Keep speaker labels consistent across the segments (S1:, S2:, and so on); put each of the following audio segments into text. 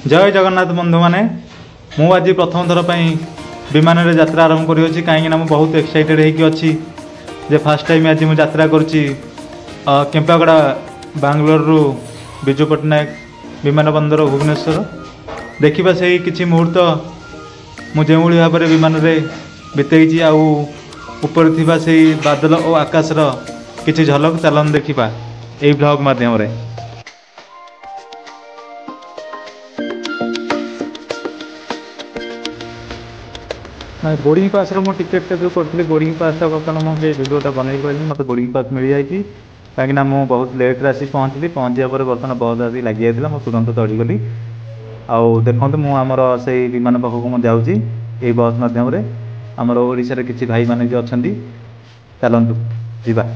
S1: जय जगन्नाथ बंधु मैंने मु आज प्रथम थर पर विमान रे यात्रा आरंभ करी कहीं बहुत एक्साइटेड होगी जे फास्ट टाइम आज मुझे यात्रा करुच्ची केम्पागड़ा बांग्लोर रु विजु पट्टनायक विमान बंदर भुवनेश्वर देखा से किसी मुहूर्त मुझे भाव में विमान रे बितेई आपर थी से बादल और आकाशर किसी झलक चलन देखा यही ब्लॉग माध्यम रे। बोर्डिंग पास मुझे टिकेट जो करी बोर्डिंग पास बर्तमान मुझे भिडियोटा बनई पारि मत बोर्डिंग पास मिल जाए कहीं मुझे बहुत लेट्रे आसी पहुँचली पहुँचा पर बर्तमान बस आसी लगी जाता मुझे तुरंत चढ़ीगली आउ देखो मुझे आमर से विमान पाखक मुझे जाऊँगी ये बस मध्यम आमर ओडिशा रे किसी भाई मैंने जो अच्छा चलतु जा।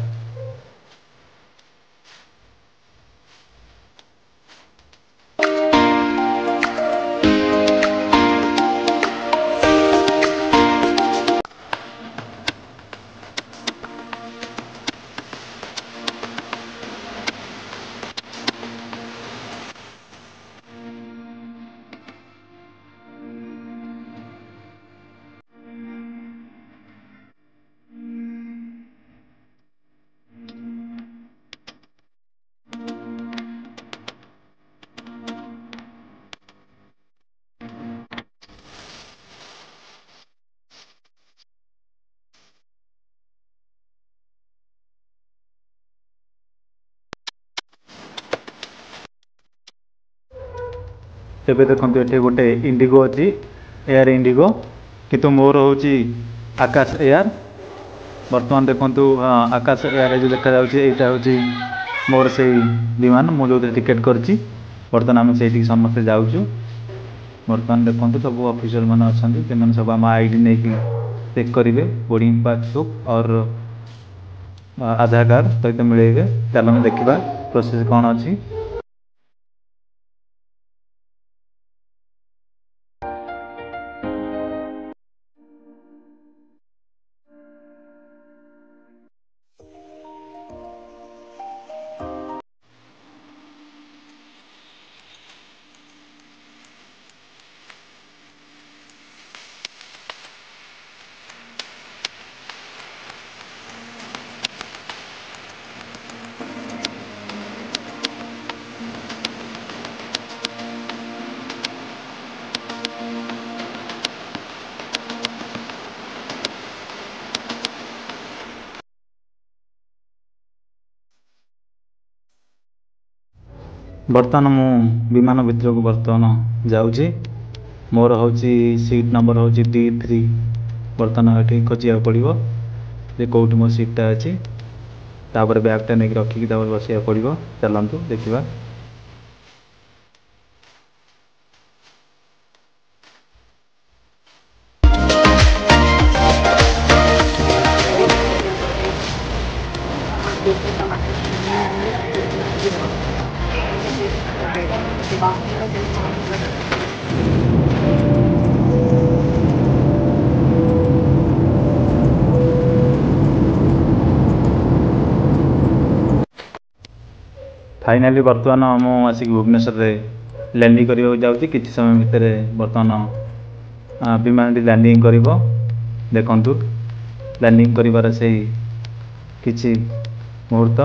S1: तेरे देखो ये गोटे इंडिगो अच्छी एयर इंडिगो किंतु मोर हूँ आकाश एयर बर्तमान देखु आकाश एयर जो देखा यहाँ हूँ मोर से विमान मुझे टिकेट करची बर्तमान आम से समस्ते जाऊँ बर्तमान देखो सब ऑफिसर मैंने अच्छा सब आम आईडी नहीं चेक करेंगे बोर्डिंग पासबुक और आधार कार्ड सहित मिलेगा चलो देखा प्रोसेस कौन अच्छी। बर्तमान मु विमान भितर को बर्तमान जाऊँगी मोर हूँ सीट नंबर हूँ D3 बर्तमान ये खोजा पड़ो जे कौटी मो सीटा अच्छी तापर बैगटा नहीं रखिकी बसया पड़ो चलतु देखा। फाइनाली बर्तमान मु आसिक भुवनेश्वर लैंडिंग करने जाऊँगी किसी समय भितर बर्तमान विमान लैंडिंग कर देखु लैंडिंग कर किसी मुहूर्त